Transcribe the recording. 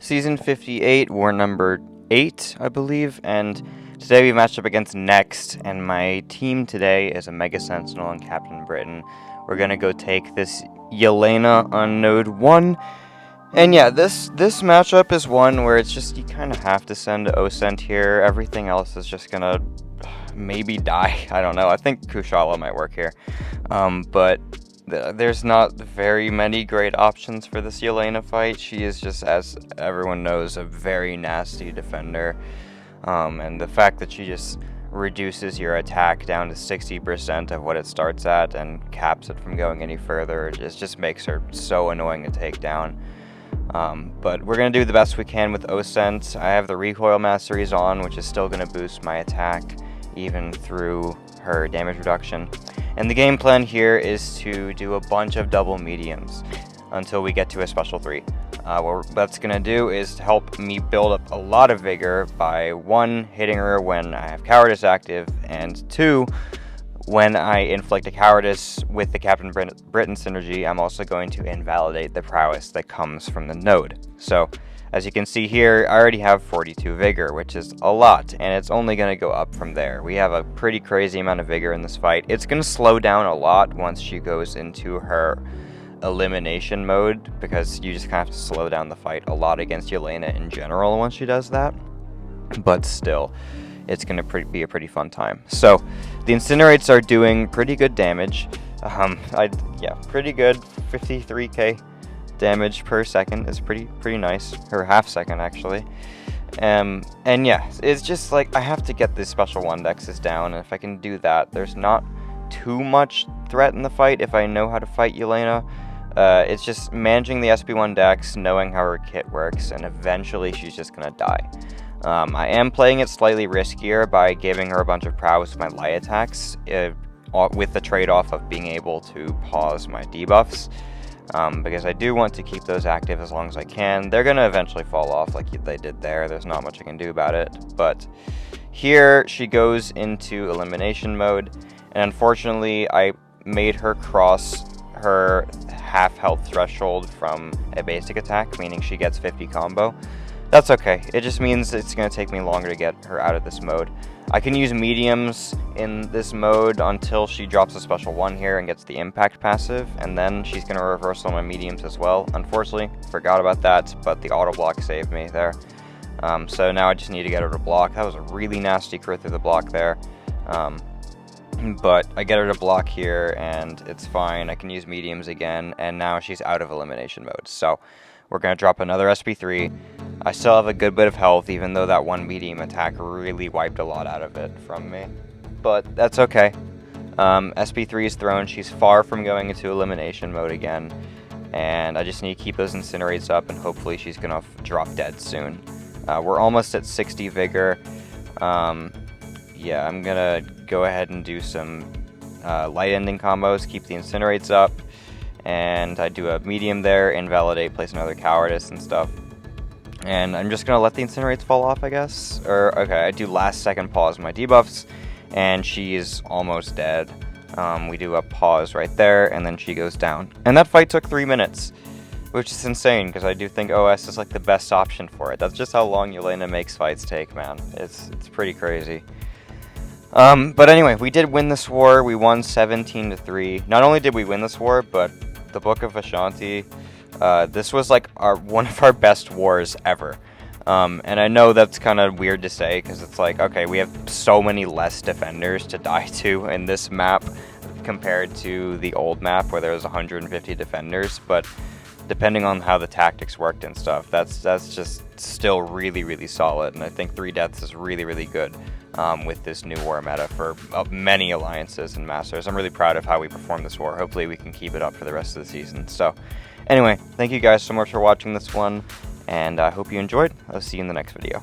Season 58, war number 8, I believe, and today we matched up against Next, and my team today is a Mega Sentinel and Captain Britain. We're gonna go take this Yelena on Node 1, and yeah, this matchup is one where it's just, you kind of have to send Osent here. Everything else is just gonna maybe die. I don't know. I think Kushala might work here, but there's not very many great options for this Yelena fight. She is just, as everyone knows, a very nasty defender, and the fact that she just reduces your attack down to 60% of what it starts at and caps it from going any further, it just makes her so annoying to take down. But we're going to do the best we can with Osent. I have the recoil masteries on, which is still going to boost my attack even through her damage reduction. And the game plan here is to do a bunch of double mediums until we get to a special 3. What that's going to do is help me build up a lot of vigor by 1, hitting her when I have cowardice active, and 2, when I inflict a cowardice with the Captain Britain synergy, I'm also going to invalidate the prowess that comes from the node. So, as you can see here, I already have 42 vigor, which is a lot, and it's only going to go up from there. We have a pretty crazy amount of vigor in this fight. It's going to slow down a lot once she goes into her elimination mode, because you just kind of have to slow down the fight a lot against Yelena in general once she does that. But still, it's going to be a pretty fun time. So, the incinerates are doing pretty good damage. Pretty good. 53k damage per second is pretty nice. Or half second, actually. And yeah, it's just like, I have to get the special 1 dexes down, and if I can do that, there's not too much threat in the fight if I know how to fight Yelena. It's just managing the SB1 dex, knowing how her kit works, and eventually she's just gonna die. I am playing it slightly riskier by giving her a bunch of prowess with my light attacks, with the trade-off of being able to pause my debuffs, because I do want to keep those active as long as I can. They're going to eventually fall off like they did there. There's not much I can do about it. But here she goes into elimination mode, and unfortunately I made her cross her half health threshold from a basic attack, meaning she gets 50 combo. That's okay. It just means it's going to take me longer to get her out of this mode. I can use mediums in this mode until she drops a special 1 here and gets the impact passive, and then she's going to reversal my mediums as well. Unfortunately, forgot about that, but the auto block saved me there. So now I just need to get her to block. That was a really nasty crit through the block there. But I get her to block here, and it's fine. I can use mediums again, and now she's out of elimination mode. So we're going to drop another SP3. I still have a good bit of health, even though that 1 medium attack really wiped a lot out of it from me. But that's okay. SP3 is thrown. She's far from going into elimination mode again. And I just need to keep those incinerates up, and hopefully she's going to drop dead soon. We're almost at 60 vigor. Yeah, I'm going to go ahead and do some light ending combos, keep the incinerates up. And I do a medium there, invalidate, place another cowardice and stuff. And I'm just going to let the incinerates fall off, I guess. Or, okay, I do last second pause my debuffs, and she is almost dead. We do a pause right there, and then she goes down. And that fight took 3 minutes, which is insane, because I do think OS is like the best option for it. That's just how long Yelena makes fights take, man. It's pretty crazy. But anyway, we did win this war. We won 17-3. Not only did we win this war, but the Book of Ashanti, this was like one of our best wars ever. And I know that's kind of weird to say, because it's like, okay, we have so many less defenders to die to in this map compared to the old map where there was 150 defenders, but depending on how the tactics worked and stuff, that's just still really solid, and I think 3 deaths is really good with this new war meta for many alliances and masters. I'm really proud of how we performed this war. Hopefully we can keep it up for the rest of the season. So anyway, thank you guys so much for watching this one, and I hope you enjoyed. I'll see you in the next video.